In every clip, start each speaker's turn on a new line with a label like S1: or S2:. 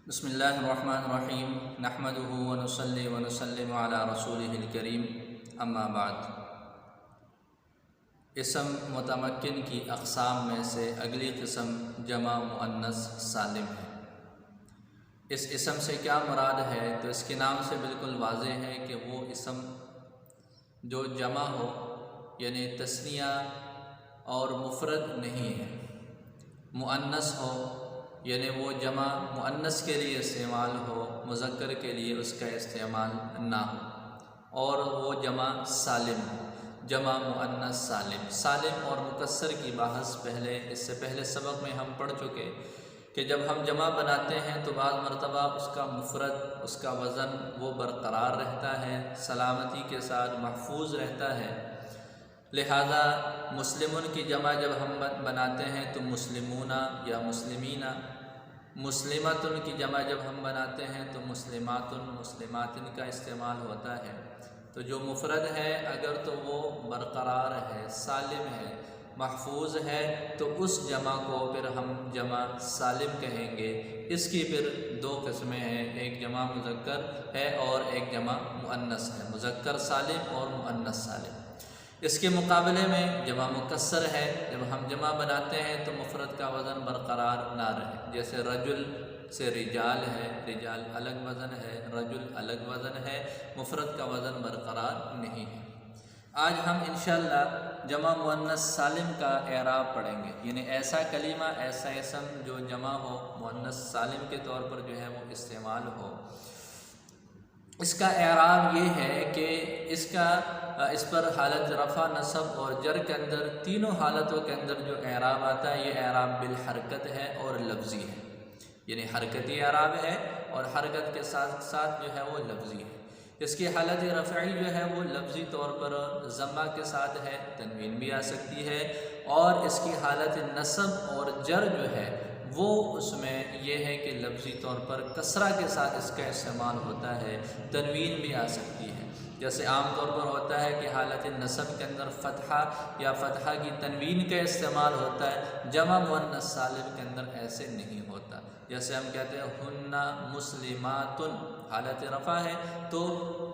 S1: بسم اللہ الرحمن الرحیم نحمدہ ونصلی ونسلم علی رسولہ الکریم اما بعد۔ اسم متمکن کی اقسام میں سے اگلی قسم جمع مؤنث سالم ہے۔ اس اسم سے کیا مراد ہے؟ تو اس کے نام سے بالکل واضح ہے کہ وہ اسم جو جمع ہو یعنی تثنیہ اور مفرد نہیں ہے، مؤنث ہو یعنی وہ جمع مؤنث کے لیے استعمال ہو، مذکر کے لیے اس کا استعمال نہ ہو، اور وہ جمع سالم ہو، جمع مؤنث سالم۔ سالم اور مکسر کی بحث اس سے پہلے سبق میں ہم پڑھ چکے کہ جب ہم جمع بناتے ہیں تو بعض مرتبہ اس کا مفرد، اس کا وزن وہ برقرار رہتا ہے، سلامتی کے ساتھ محفوظ رہتا ہے۔ لہذا مسلمون کی جمع جب ہم بناتے ہیں تو مسلمون یا مسلمین، مسلمتن کی جمع جب ہم بناتے ہیں تو مسلماتن مسلماتن کا استعمال ہوتا ہے۔ تو جو مفرد ہے اگر تو وہ برقرار ہے، سالم ہے، محفوظ ہے، تو اس جمع کو پھر ہم جمع سالم کہیں گے۔ اس کی پھر دو قسمیں ہیں، ایک جمع مذکر ہے اور ایک جمع مؤنث ہے، مذکر سالم اور مؤنث سالم۔ اس کے مقابلے میں جمع مکسر ہے، جب ہم جمع بناتے ہیں تو مفرد کا وزن برقرار نہ رہے، جیسے رجل سے رجال ہے، رجال الگ وزن ہے، رجل الگ وزن ہے، مفرد کا وزن برقرار نہیں ہے۔ آج ہم انشاءاللہ جمع مؤنث سالم کا اعراب پڑھیں گے، یعنی ایسا کلمہ، ایسا اسم جو جمع ہو، مؤنث سالم کے طور پر جو ہے وہ استعمال ہو۔ اس کا اعراب یہ ہے کہ اس پر حالت رفع، نصب اور جر کے اندر، تینوں حالتوں کے اندر جو اعراب آتا ہے یہ اعراب بالحرکت ہے اور لفظی ہے، یعنی حرکتی اعراب ہے اور حرکت کے ساتھ ساتھ جو ہے وہ لفظی ہے۔ اس کی حالت رفعی جو ہے وہ لفظی طور پر ضمہ کے ساتھ ہے، تنوین بھی آ سکتی ہے، اور اس کی حالت نصب اور جر جو ہے وہ اس میں یہ ہے کہ لفظی طور پر کسرہ کے ساتھ اس کا استعمال ہوتا ہے، تنوین بھی آ سکتی ہے۔ جیسے عام طور پر ہوتا ہے کہ حالت نصب کے اندر فتحہ یا فتحہ کی تنوین کا استعمال ہوتا ہے، جمع مؤنث سالم کے اندر ایسے نہیں ہوتا۔ جیسے ہم کہتے ہیں ہن مسلماتن، حالت رفع ہے تو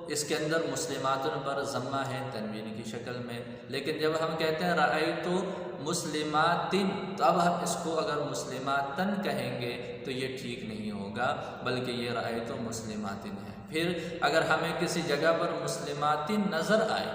S1: اس کے اندر مسلماتن پر ضمہ ہے تنوین کی شکل میں، لیکن جب ہم کہتے ہیں رأیت مسلماتن تو اب ہم اس کو اگر مسلماتن کہیں گے تو یہ ٹھیک نہیں ہوگا، بلکہ یہ رأیت مسلماتن ہے۔ پھر اگر ہمیں کسی جگہ پر مسلماتن نظر آئے،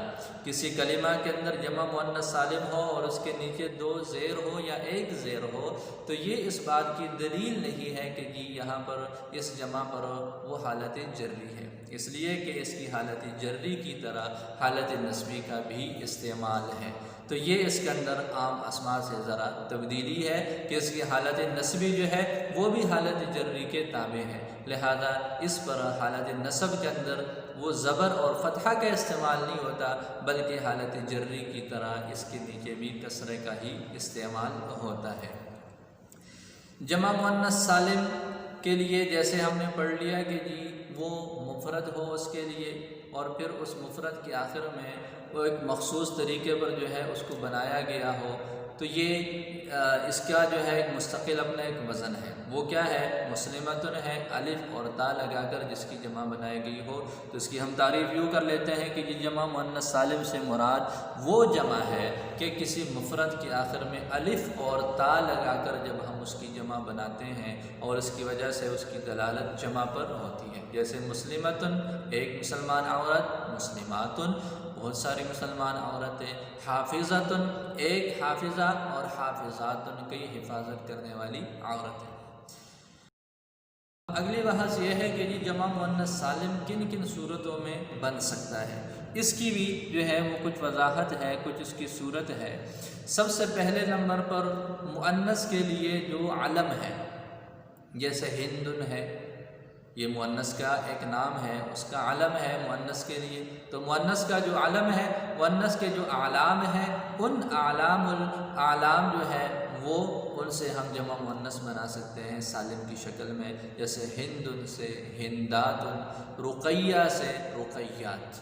S1: کسی کلمہ کے اندر جمع مؤنث سالم ہو اور اس کے نیچے دو زیر ہو یا ایک زیر ہو، تو یہ اس بات کی دلیل نہیں ہے کہ جی یہاں پر اس جمع پر وہ حالت جری ہے، اس لیے کہ اس کی حالت جری کی طرح حالت نسبی کا بھی استعمال ہے۔ تو یہ اس کے اندر عام اسماء سے ذرا تبدیلی ہے کہ اس کی حالت نسبی جو ہے وہ بھی حالت جری کے تابع ہے، لہذا اس پر حالت نصب کے اندر وہ زبر اور فتحہ کا استعمال نہیں ہوتا، بلکہ حالت جری کی طرح اس کے نیچے بھی کسرے کا ہی استعمال ہوتا ہے۔ جمع مؤنث سالم کے لیے جیسے ہم نے پڑھ لیا کہ جی وہ مفرد ہو اس کے لیے، اور پھر اس مفرد کے آخر میں وہ ایک مخصوص طریقے پر جو ہے اس کو بنایا گیا ہو، تو یہ اس کا جو ہے ایک مستقل اپنا ایک وزن ہے۔ وہ کیا ہے؟ مسلمتن ہے، الف اور تا لگا کر جس کی جمع بنائی گئی ہو، تو اس کی ہم تعریف یوں کر لیتے ہیں کہ یہ جمع مؤنث سالم سے مراد وہ جمع ہے کہ کسی مفرد کے آخر میں الف اور تا لگا کر جب ہم اس کی جمع بناتے ہیں اور اس کی وجہ سے اس کی دلالت جمع پر ہوتی ہے۔ جیسے مسلمتن ایک مسلمان عورت، مسلماتن بہت ساری مسلمان عورتیں، حافظتن ایک حافظہ اور حافظاتن کئی حفاظت کرنے والی عورتیں۔ اگلی بحث یہ ہے کہ جمع مؤنث سالم کن کن صورتوں میں بن سکتا ہے، اس کی بھی جو ہے وہ کچھ وضاحت ہے، کچھ اس کی صورت ہے۔ سب سے پہلے نمبر پر مؤنث کے لیے جو علم ہے، جیسے ہندن ہے، یہ مؤنث کا ایک نام ہے، اس کا علم ہے مؤنث کے لیے، تو مؤنث کا جو علم ہے، مؤنث کے جو اعلام ہیں، ان اعلام جو ہے وہ ان سے ہم جمع مؤنث بنا سکتے ہیں سالم کی شکل میں، جیسے ہندن سے ہندات، رقیہ سے رقیات۔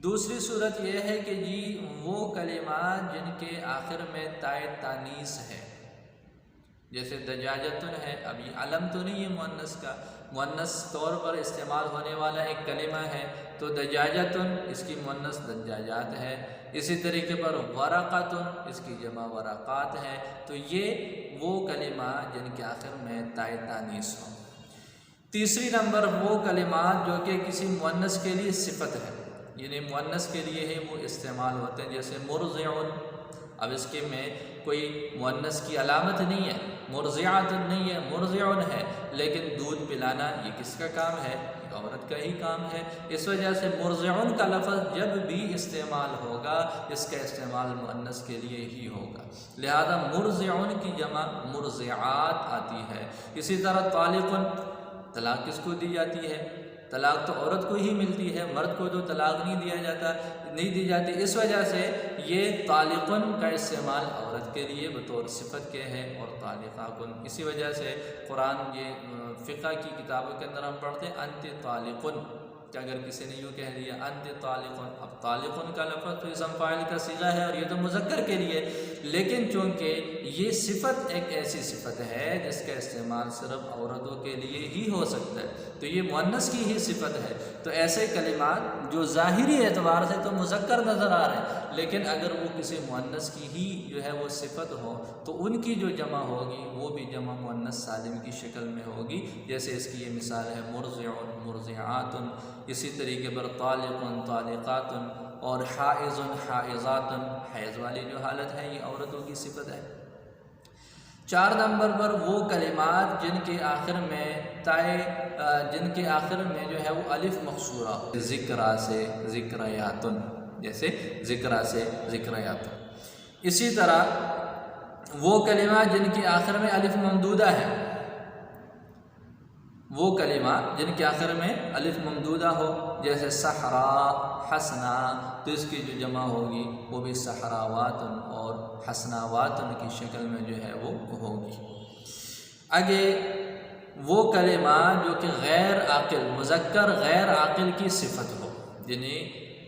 S1: دوسری صورت یہ ہے کہ جی وہ کلمات جن کے آخر میں تائے تانیث ہے، جیسے دجاجتن ہے، ابھی علم تو نہیں ہے مؤنث کا، مؤنث طور پر استعمال ہونے والا ایک کلمہ ہے، تو دجاجتن اس کی مؤنث دجاجات ہے۔ اسی طریقے پر ورقتن اس کی جمع ورقات ہے۔ تو یہ وہ کلمہ جن کے آخر میں تائے تانیث ہو۔ تیسری نمبر وہ کلمات جو کہ کسی مؤنث کے لیے صفت ہے، یعنی مؤنث کے لیے ہی وہ استعمال ہوتے ہیں، جیسے مرضعن، اب اس کے میں کوئی مؤنث کی علامت نہیں ہے، مرضعات نہیں ہے، مرضعن ہے، لیکن دودھ پلانا یہ کس کا کام ہے؟ عورت کا ہی کام ہے۔ اس وجہ سے مرضعن کا لفظ جب بھی استعمال ہوگا اس کا استعمال مؤنث کے لیے ہی ہوگا، لہذا مرضعن کی جمع مرضعات آتی ہے۔ اسی طرح طالقن، طلاق کس کو دی جاتی ہے؟ طلاق تو عورت کو ہی ملتی ہے، مرد کو تو طلاق نہیں دی جاتی، اس وجہ سے یہ طالقن کا استعمال عورت کے لیے بطور صفت کے ہے، اور طالقاکن، اسی وجہ سے قرآن یہ فقہ کی کتابوں کے اندر ہم پڑھتے ہیں انت طالقن، کہ اگر کسی نے یوں کہہ دیا انت طالقن، اب طالقن کا لفظ تو اسم فاعل کا صیغہ ہے اور یہ تو مذکر کے لیے، لیکن چونکہ یہ صفت ایک ایسی صفت ہے جس کا استعمال صرف عورتوں کے لیے ہی ہو سکتا ہے، تو یہ مؤنث کی ہی صفت ہے، تو ایسے کلمات جو ظاہری اعتبار سے تو مذکر نظر آ رہے ہیں، لیکن اگر وہ کسی مؤنث کی ہی جو ہے وہ صفت ہو تو ان کی جو جمع ہوگی وہ بھی جمع مؤنث سالم کی شکل میں ہوگی، جیسے اس کی یہ مثال ہے مرضعن، مرضعاتن، اسی طریقے پر طالقن، طالقاتن، اور حائضن، حائضاتن، حیض والی جو حالت ہے یہ عورتوں کی صفت ہے۔ 4 نمبر پر وہ کلمات جن کے آخر میں جو ہے وہ الف مقصورہ ہو، ذکرہ سے ذکریاتن، جیسے ذکرہ سے ذکریاتن۔ اسی طرح وہ کلمات جن کے آخر میں الف ممدودہ ہے، وہ کلمات جن کے آخر میں الف ممدودہ ہو، جیسے صحرا، حسنا، تو اس کی جو جمع ہوگی وہ بھی صحراواتن اور حسناواتن کی شکل میں جو ہے وہ ہوگی۔ آگے وہ کلمات جو کہ غیر عاقل، مذکر غیر عاقل کی صفت ہو، یعنی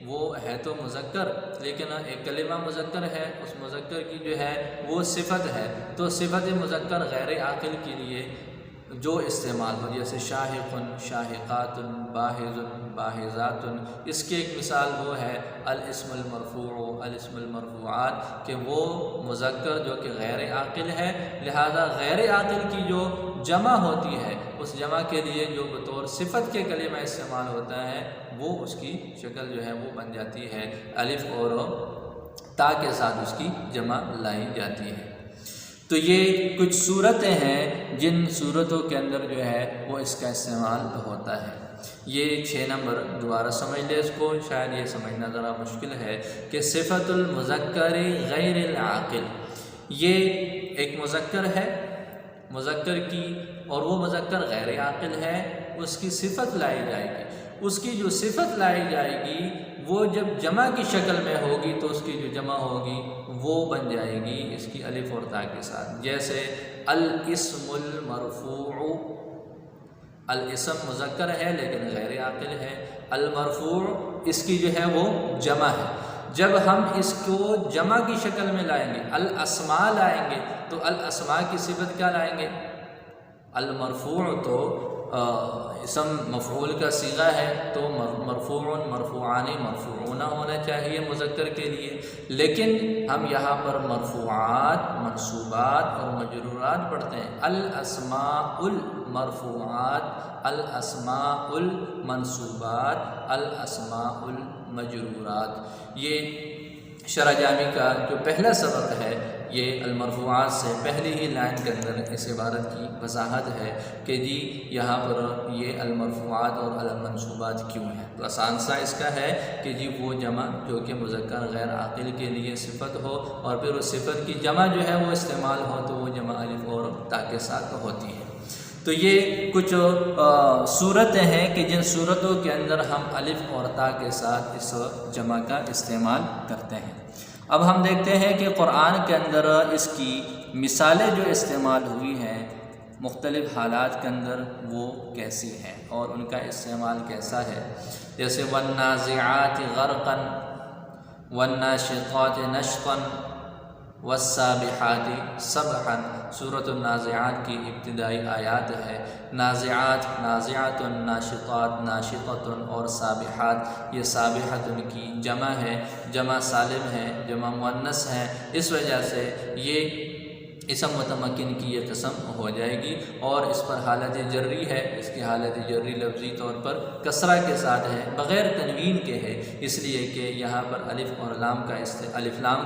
S1: وہ ہے تو مذکر لیکن ایک کلمہ مذکر ہے، اس مذکر کی جو ہے وہ صفت ہے، تو صفت مذکر غیر عاقل کے لیے جو استعمال ہو، جیسے شاہقن، شاہقاتن، باہزن، باہزاتن، اس کی ایک مثال وہ ہے الاسم المرفوع، الاسم المرفوعات، کہ وہ مذکر جو کہ غیر عاقل ہے، لہذا غیر عاقل کی جو جمع ہوتی ہے اس جمع کے لیے جو بطور صفت کے کلمہ استعمال ہوتا ہے وہ اس کی شکل جو ہے وہ بن جاتی ہے، الف اور تا کے ساتھ اس کی جمع لائی جاتی ہے۔ تو یہ کچھ صورتیں ہیں جن صورتوں کے اندر جو ہے وہ اس کا استعمال ہوتا ہے۔ یہ 6 نمبر دوبارہ سمجھ لے اس کو، شاید یہ سمجھنا ذرا مشکل ہے کہ صفت المذکر غیر العاقل، یہ ایک مذکر ہے، مذکر کی، اور وہ مذکر غیر عاقل ہے، اس کی صفت لائی جائے گی، اس کی جو صفت لائی جائے گی وہ جب جمع کی شکل میں ہوگی تو اس کی جو جمع ہوگی وہ بن جائے گی اس کی الف اور تا کے ساتھ، جیسے الاسم المرفوع، الاسم مذکر ہے لیکن غیر عاقل ہے، المرفوع اس کی جو ہے وہ جمع ہے، جب ہم اس کو جمع کی شکل میں لائیں گے، الاسماء لائیں گے، تو الاسماء کی صفت کیا لائیں گے؟ المرفوع تو اسم مفعول کا صیغہ ہے، تو مرفوع، مرفوعانی، مرفوعون ہونا چاہیے مذکر کے لیے، لیکن ہم یہاں پر مرفوعات، منصوبات اور مجرورات پڑھتے ہیں، الاسماء المرفوعات، الاسماء المنصوبات، الاسماء المجرورات۔ یہ شرح جامی کا جو پہلا سبق ہے یہ المرفوعات سے پہلی ہی لائن کے اندر اس عبارت کی وضاحت ہے کہ جی یہاں پر یہ المرفوعات اور المنصوبات کیوں ہیں، تو آسان سا اس کا ہے کہ جی وہ جمع جو کہ مذکر غیر عاقل کے لیے صفت ہو اور پھر اس صفت کی جمع جو ہے وہ استعمال ہو تو وہ جمع الف اور تا کے ساتھ ہوتی ہے۔ تو یہ کچھ صورتیں ہیں کہ جن صورتوں کے اندر ہم الف اور تا کے ساتھ اس جمع کا استعمال کرتے ہیں۔ اب ہم دیکھتے ہیں کہ قرآن کے اندر اس کی مثالیں جو استعمال ہوئی ہیں مختلف حالات کے اندر وہ کیسی ہیں اور ان کا استعمال کیسا ہے، جیسے والنازعات غرقا، والناشطات نشطا، والسابحات سبحا، سورۃ النازعات کی ابتدائی آیات ہے۔ نازعات، نازعات، ناشطات، ناشطۃ اور سابحات، یہ سابحۃ کی جمع ہے، جمع سالم ہے، جمع مؤنث ہے، اس وجہ سے یہ اسم متمکن کی یہ قسم ہو جائے گی، اور اس پر حالت جری ہے، اس کی حالت جری لفظی طور پر کسرہ کے ساتھ ہے، بغیر تنوین کے ہے، اس لیے کہ یہاں پر الف اور لام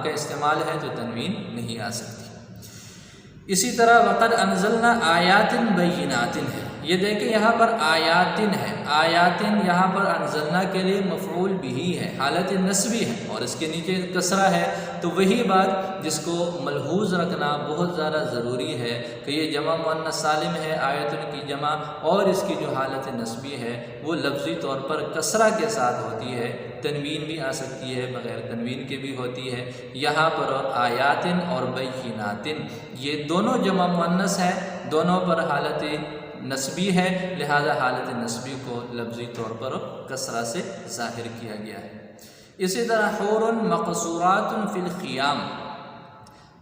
S1: کا استعمال ہے تو تنوین نہیں آ سکتی۔ اسی طرح وقد انزلنا آیات بینات ہے، یہ دیکھیں یہاں پر آیاتن ہے، آیاتن یہاں پر انزلنا کے لیے مفعول بھی ہے، حالت نصبی ہے اور اس کے نیچے کسرہ ہے، تو وہی بات جس کو ملحوظ رکھنا بہت زیادہ ضروری ہے کہ یہ جمع مؤنث سالم ہے، آیاتن کی جمع، اور اس کی جو حالت نصبی ہے وہ لفظی طور پر کسرہ کے ساتھ ہوتی ہے، تنوین بھی آ سکتی ہے، بغیر تنوین کے بھی ہوتی ہے۔ یہاں پر آیاتن اور بیناتن یہ دونوں جمع مؤنث ہے، دونوں پر حالت نصبی ہے، لہذا حالت نصبی کو لفظی طور پر کسرہ سے ظاہر کیا گیا ہے۔ اسی طرح حور مقصورات فی الخیام،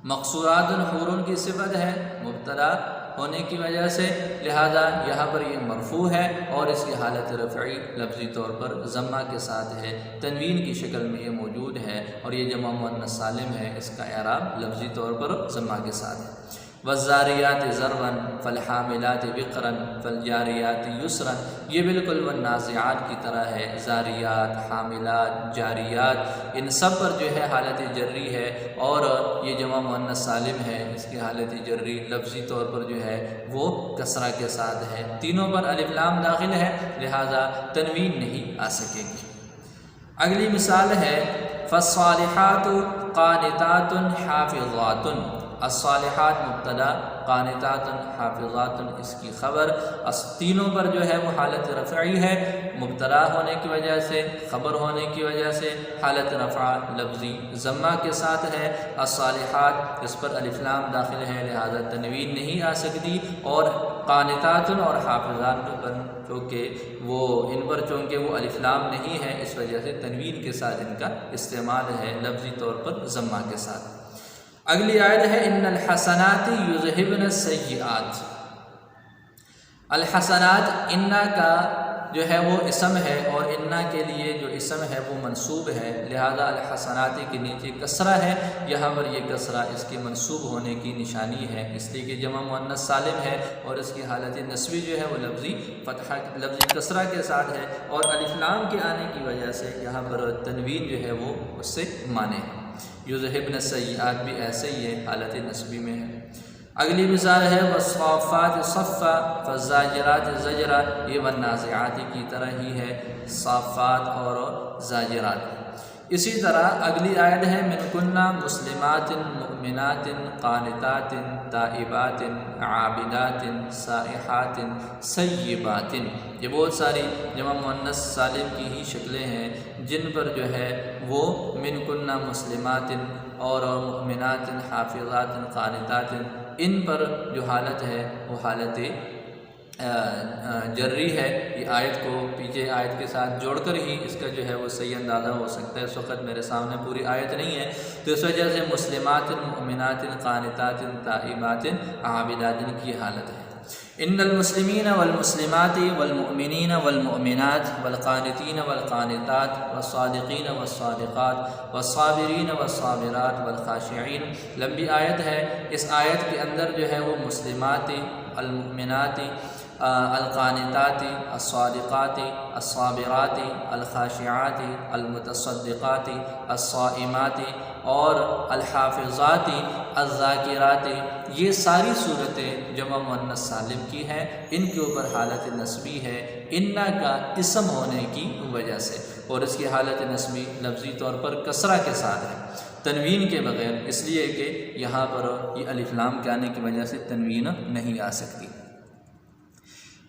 S1: مقصورات حور کی صفت ہے مبتدا ہونے کی وجہ سے، لہذا یہاں پر یہ مرفوع ہے اور اس کی حالت رفعی لفظی طور پر ضمہ کے ساتھ ہے، تنوین کی شکل میں یہ موجود ہے اور یہ جمع مؤنث سالم ہے، اس کا اعراب لفظی طور پر ضمہ کے ساتھ ہے۔ والزاریات ضربا فالحاملات وقرا فالجاریات یسرا، یہ بالکل والنازعات کی طرح ہے، زاریات، حاملات، جاریات، ان سب پر جو ہے حالت جری ہے اور یہ جمع مؤنث سالم ہے، اس کی حالت جری لفظی طور پر جو ہے وہ کسرہ کے ساتھ ہے، تینوں پر الف لام داخل ہے، لہذا تنوین نہیں آ سکے گی۔ اگلی مثال ہے فالصالحات قانتات حافظات، الصالحات مبتدا، قانتات حافظات اس کی خبر، تینوں پر جو ہے وہ حالت رفعی ہے، مبتدا ہونے کی وجہ سے، خبر ہونے کی وجہ سے حالت رفع لفظی ضمہ کے ساتھ ہے۔ الصالحات اس پر الف لام داخل ہے، لہذا تنوین نہیں آ سکتی، اور قانتات اور حافظات پر چونکہ وہ الف لام نہیں ہے، اس وجہ سے تنوین کے ساتھ ان کا استعمال ہے، لفظی طور پر ضمہ کے ساتھ۔ اگلی آیت ہے ان الحسنات یذہبن السیئات، الحسنات انا کا جو ہے وہ اسم ہے اور انا کے لیے جو اسم ہے وہ منصوب ہے، لہذا الحسنات کے نیچے کسرہ ہے، یہاں پر یہ کسرہ اس کے منصوب ہونے کی نشانی ہے، اس لیے کہ جمع مؤنث سالم ہے اور اس کی حالت نصبی جو ہے وہ لفظی کسرہ کے ساتھ ہے، اور الف لام کے آنے کی وجہ سے یہاں پر تنوین جو ہے وہ اس سے مانے ہے۔ یذہبن السیئات بھی ایسے ہی ہے، حالت نصبی میں ہے۔ اگلی مثال ہے والصافات صفا فالزاجرات زجرا، یہ والنازعات کی طرح ہی ہے، صافات اور زاجرات۔ اسی طرح اگلی آیت ہے من کننا مسلمات مؤمنات قانتات تائبات عابدات سائحات سیبات، یہ بہت ساری جمع مؤنث سالم کی ہی شکلیں ہیں جن پر جو ہے وہ من کننا مسلمات اور مؤمنات حافظات قانتات، ان پر جو حالت ہے وہ حالت جری ہے۔ یہ آیت کو پیچھے آیت کے ساتھ جوڑ کر ہی اس کا جو ہے وہ صحیح اندازہ ہو سکتا ہے، اس وقت میرے سامنے پوری آیت نہیں ہے، تو اس وجہ سے مسلمات مؤمنات قانتات تائبات عابدات کی حالت ہے۔ ان المسلمین والمسلمات والمؤمنین والمؤمنات والقانتین والقانتات والصادقین والصادقات والصابرین والصابرات والخاشعین، لمبی آیت ہے، اس آیت کے اندر جو ہے وہ مسلمات، المؤمنات، القانتات، الصادقات، الصابرات، الخاشعات، المتصدقات، الصائمات اور الحافظات، الذاکرات، یہ ساری صورتیں جمع مؤنث سالم کی ہیں، ان کے اوپر حالت نصبی ہے انا کا اسم ہونے کی وجہ سے، اور اس کی حالت نصبی لفظی طور پر کسرہ کے ساتھ ہے، تنوین کے بغیر، اس لیے کہ یہاں پر یہ الف لام کے آنے کی وجہ سے تنوین نہیں آ سکتی۔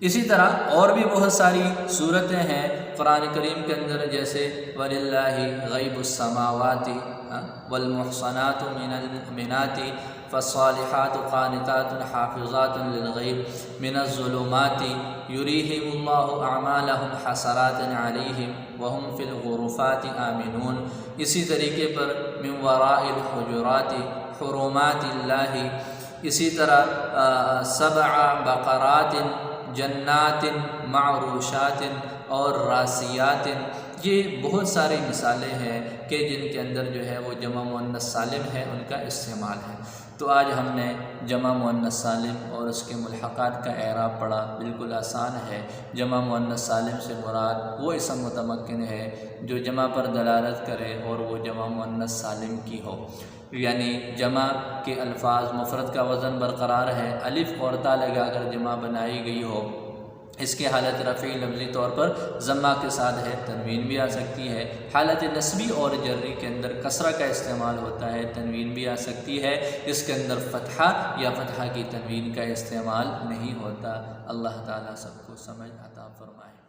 S1: اسی طرح اور بھی بہت ساری صورتیں ہیں قرآن کریم کے اندر، جیسے وَلِلَّهِ غَيْبُ السَّمَاوَاتِ وَالْمُحْصَنَاتُ مِنَ الْمُؤْمِنَاتِ فَالصَّالِحَاتُ قَانِتَاتٌ حَافِظَاتٌ لِلْغَيْبِ مِنَ الظُّلُمَاتِ يُرِيهِمُ اللَّهُ أَعْمَالَهُمْ حَسَرَاتٍ عَلَيْهِمْ وَهُمْ فِي الْغُرُفَاتِ آمِنُونَ، اسی طریقے پر مِن وَرَاءِ الْحُجُرَاتِ حُرُمَاتِ اللَّهِ اسی طرح سبع بقرات جنات معروشات اور راسیات، یہ بہت ساری مثالیں ہیں کہ جن کے اندر جو ہے وہ جمع مؤنث سالم ہے ان کا استعمال ہے۔ تو آج ہم نے جمع مؤنث سالم اور اس کے ملحقات کا اعراب پڑھا، بالکل آسان ہے۔ جمع مؤنث سالم سے مراد وہ اسم متمکن ہے جو جمع پر دلالت کرے اور وہ جمع مؤنث سالم کی ہو، یعنی جمع کے الفاظ مفرد کا وزن برقرار ہے، الف اور تا لگا کر جمع بنائی گئی ہو، اس کی حالت رفعی لفظی طور پر ضمہ کے ساتھ ہے، تنوین بھی آ سکتی ہے۔ حالت نصبی اور جری کے اندر کسرہ کا استعمال ہوتا ہے، تنوین بھی آ سکتی ہے، اس کے اندر فتحہ یا فتحہ کی تنوین کا استعمال نہیں ہوتا۔ اللہ تعالیٰ سب کو سمجھ عطا فرمائے۔